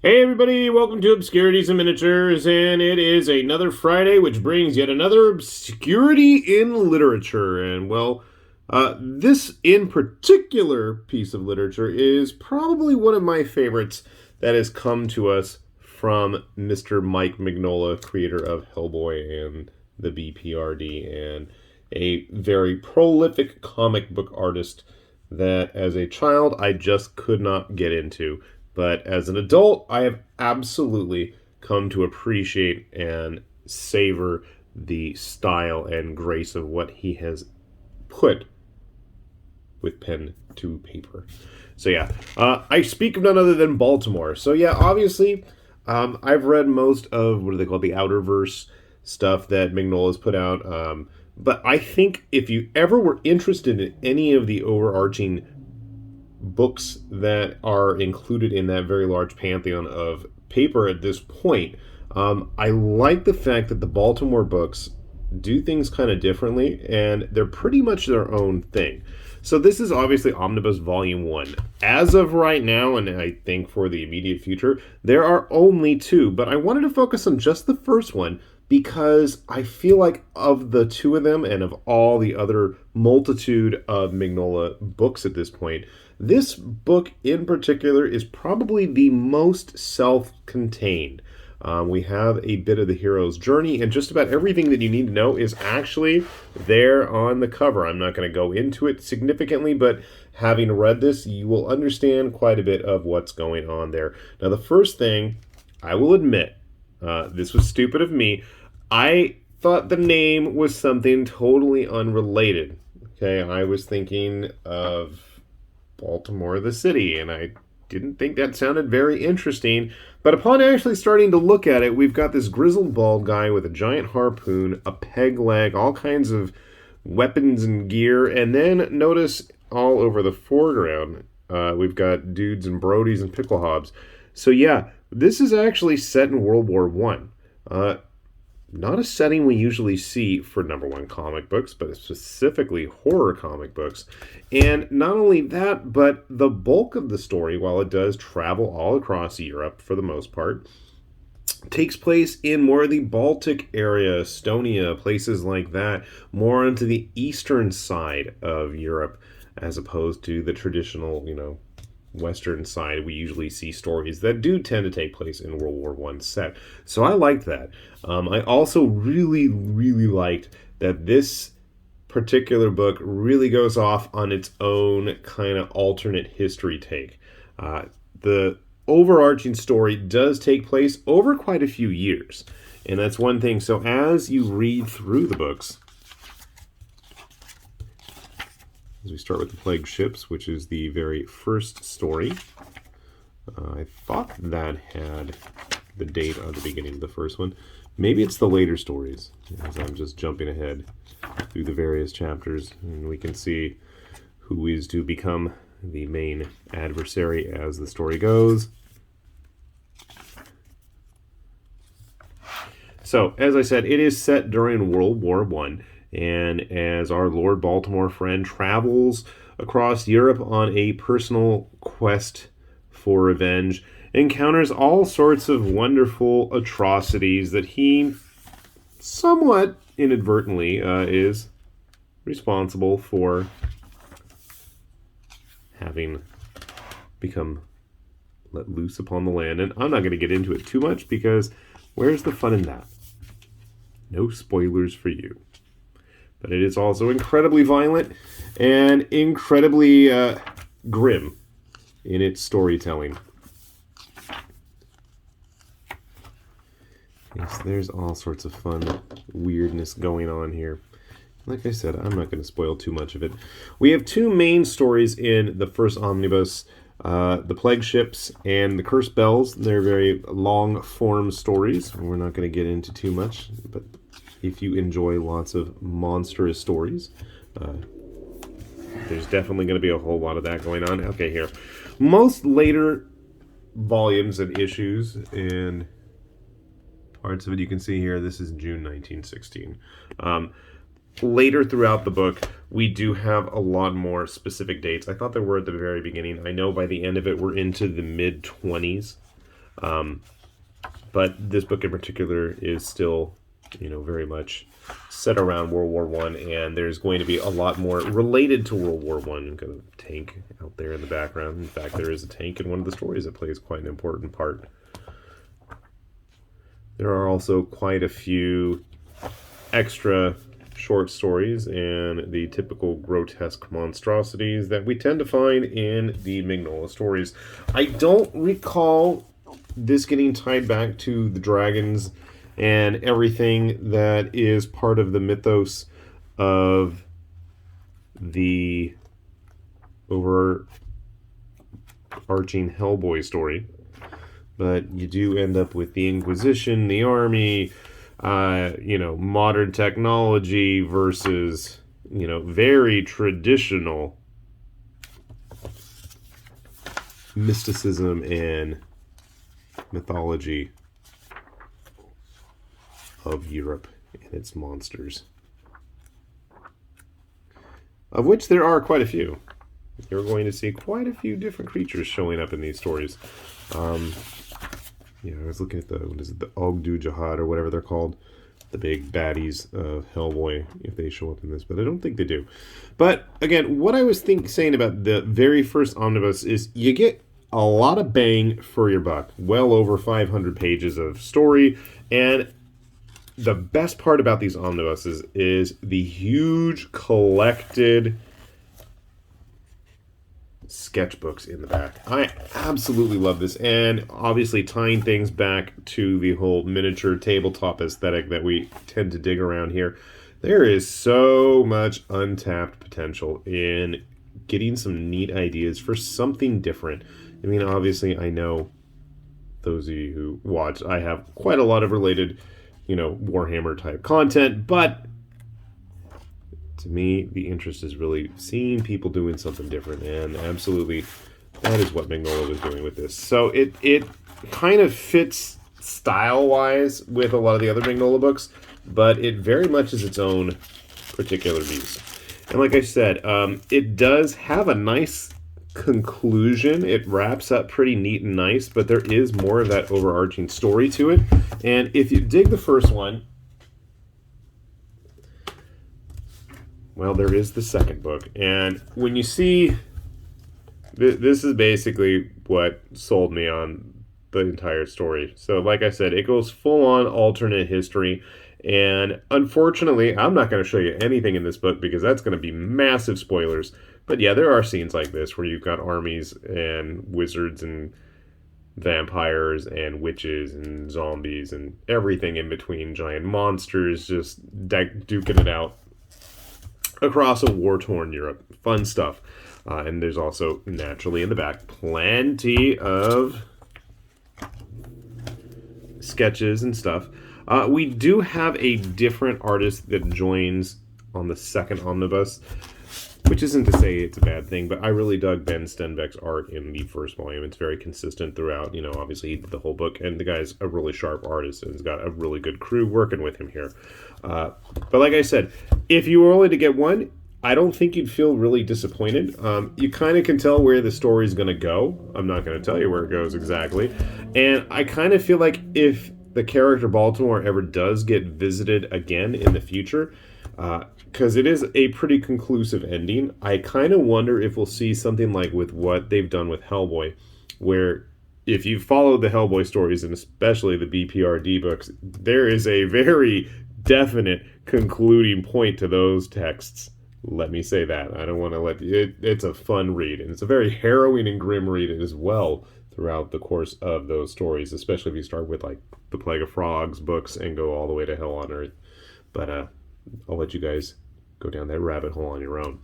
Hey everybody, welcome to Obscurities and Miniatures, and it is another Friday, which brings yet another obscurity in literature. And well, this in particular piece of literature is probably one of my favorites that has come to us from Mr. Mike Mignola, creator of Hellboy and the BPRD, and a very prolific comic book artist that as a child I just could not get into. But as an adult, I have absolutely come to appreciate and savor the style and grace of what he has put with pen to paper. So yeah, I speak of none other than Baltimore. So yeah, obviously, I've read most of, what do they call it, the Outerverse stuff that Mignola's put out. But I think if you ever were interested in any of the overarching books that are included in that very large pantheon of paper at this point, I like the fact that the Baltimore books do things kind of differently, and they're pretty much their own thing. So this is obviously Omnibus Volume 1. As of right now, and I think for the immediate future, there are only two, but I wanted to focus on just the first one because I feel like of the two of them and of all the other multitude of Mignola books at this point, this book in particular is probably the most self-contained. We have a bit of the hero's journey, and just about everything that you need to know is actually there on the cover. I'm not going to go into it significantly, but having read this, you will understand quite a bit of what's going on there. Now, the first thing, I will admit, this was stupid of me. I thought the name was something totally unrelated. Okay, I was thinking of Baltimore the city, and I didn't think that sounded very interesting. But upon actually starting to look at it, we've got this grizzled bald guy with a giant harpoon, a peg leg, all kinds of weapons and gear, and then notice all over the foreground, we've got dudes and brodies and pickle hobs. So yeah, this is actually set in World War One. Not a setting we usually see for #1 comic books, but specifically horror comic books. And not only that, but the bulk of the story, while it does travel all across Europe for the most part, takes place in more of the Baltic area, Estonia, places like that, more onto the eastern side of Europe, as opposed to the traditional, western side. We usually see stories that do tend to take place in World War One set. So I liked that. I also really liked that this particular book really goes off on its own kind of alternate history take. The overarching story does take place over quite a few years, and that's one thing. So as you read through the books, as we start with the Plague Ships, which is the very first story. I thought that had the date on the beginning of the first one. Maybe it's the later stories, as I'm just jumping ahead through the various chapters, and we can see who is to become the main adversary as the story goes. So, as I said, it is set during World War One. And as our Lord Baltimore friend travels across Europe on a personal quest for revenge, encounters all sorts of wonderful atrocities that he somewhat inadvertently is responsible for having become let loose upon the land. And I'm not going to get into it too much because where's the fun in that? No spoilers for you. But it is also incredibly violent and incredibly grim in its storytelling. Yes, there's all sorts of fun weirdness going on here. Like I said, I'm not going to spoil too much of it. We have two main stories in the first omnibus, the Plague Ships and the Cursed Bells. They're very long-form stories. We're not going to get into too much, but if you enjoy lots of monstrous stories, there's definitely going to be a whole lot of that going on. Okay, here. Most later volumes and issues and parts of it you can see here. This is June 1916. Later throughout the book, we do have a lot more specific dates. I thought there were at the very beginning. I know by the end of it, we're into the mid-20s. But this book in particular is still, very much set around World War I, and there's going to be a lot more related to World War I. You've got a tank out there in the background. In fact, there is a tank in one of the stories that plays quite an important part. There are also quite a few extra short stories and the typical grotesque monstrosities that we tend to find in the Mignola stories. I don't recall this getting tied back to the dragons and everything that is part of the mythos of the overarching Hellboy story. But you do end up with the Inquisition, the army, modern technology versus, very traditional mysticism and mythology of Europe and its monsters, of which there are quite a few. You're going to see quite a few different creatures showing up in these stories. I was looking at the Ogdu Jihad or whatever they're called, the big baddies of Hellboy, if they show up in this, but I don't think they do. But again, what I was saying about the very first omnibus is you get a lot of bang for your buck. Well over 500 pages of story, and the best part about these omnibuses is the huge collected sketchbooks in the back. I absolutely love this, and obviously tying things back to the whole miniature tabletop aesthetic that we tend to dig around here. There is so much untapped potential in getting some neat ideas for something different. I mean, obviously, I know those of you who watch, I have quite a lot of related, Warhammer type content, but to me, the interest is really seeing people doing something different, and absolutely, that is what Mignola was doing with this. So it kind of fits style-wise with a lot of the other Mignola books, but it very much is its own particular beast. And like I said, it does have a nice conclusion. It wraps up pretty neat and nice, but there is more of that overarching story to it. And if you dig the first one, well, there is the second book. And when you see, this is basically what sold me on the entire story. So like I said, it goes full on alternate history. And unfortunately, I'm not going to show you anything in this book because that's going to be massive spoilers. But yeah, there are scenes like this where you've got armies and wizards and vampires and witches and zombies and everything in between, giant monsters just duking it out across a war-torn Europe. Fun stuff. And there's also, naturally in the back, plenty of sketches and stuff. We do have a different artist that joins on the second omnibus, which isn't to say it's a bad thing, but I really dug Ben Stenbeck's art in the first volume. It's very consistent throughout. Obviously he did the whole book, and the guy's a really sharp artist and has got a really good crew working with him here. But like I said, if you were only to get one, I don't think you'd feel really disappointed. You kind of can tell where the story's going to go. I'm not going to tell you where it goes exactly. And I kind of feel like if the character Baltimore ever does get visited again in the future, because it is a pretty conclusive ending, I kind of wonder if we'll see something like with what they've done with Hellboy, where if you followed the Hellboy stories, and especially the BPRD books, there is a very definite concluding point to those texts. Let me say that. I don't want to let it. It's a fun read, and it's a very harrowing and grim read as well throughout the course of those stories, especially if you start with like the Plague of Frogs books and go all the way to Hell on Earth. But I'll let you guys go down that rabbit hole on your own.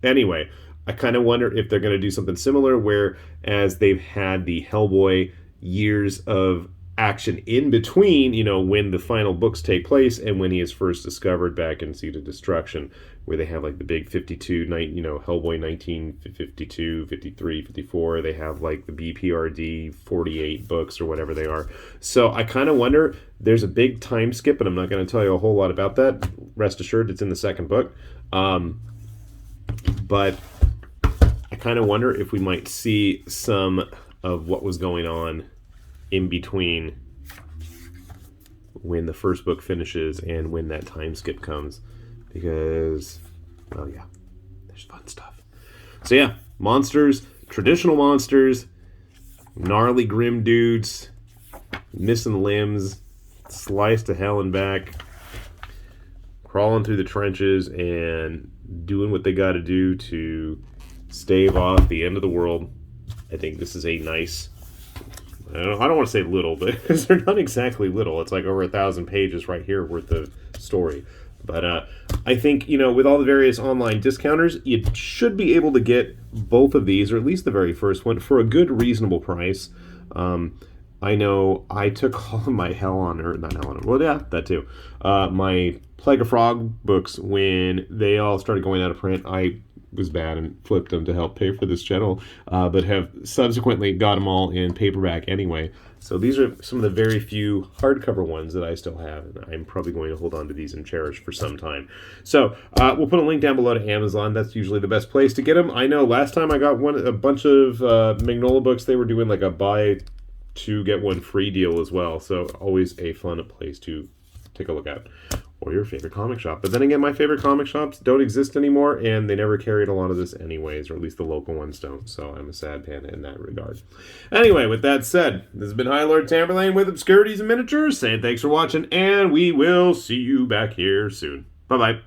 Anyway, I kind of wonder if they're going to do something similar, where as they've had the Hellboy years of action in between, when the final books take place and when he is first discovered back in Seed of Destruction, where they have like the big 52 night, Hellboy 1952, 53, 54. They have like the BPRD 48 books or whatever they are. So I kind of wonder, there's a big time skip, and I'm not going to tell you a whole lot about that. Rest assured, it's in the second book. But I kind of wonder if we might see some of what was going on in between when the first book finishes and when that time skip comes, because, well, yeah, there's fun stuff. So yeah, monsters, traditional monsters, gnarly grim dudes, missing limbs, sliced to hell and back, crawling through the trenches and doing what they got to do to stave off the end of the world. I think this is a nice, I don't want to say little, but they're not exactly little. It's like over 1,000 pages right here worth of story. But I think, with all the various online discounters, you should be able to get both of these, or at least the very first one, for a good, reasonable price. I know I took all of my that too. My Plague of Frog books, when they all started going out of print, I was bad and flipped them to help pay for this channel, but have subsequently got them all in paperback anyway. So these are some of the very few hardcover ones that I still have, and I'm probably going to hold on to these and cherish for some time. So we'll put a link down below to Amazon. That's usually the best place to get them. I know last time I got a bunch of Mignola books, they were doing like a buy two get one free deal as well. So always a fun place to take a look at. Or your favorite comic shop. But then again, my favorite comic shops don't exist anymore, and they never carried a lot of this anyways, or at least the local ones don't. So I'm a sad panda in that regard. Anyway, with that said, this has been High Lord Tamberlane with Obscurities and Miniatures, saying thanks for watching, and we will see you back here soon. Bye-bye.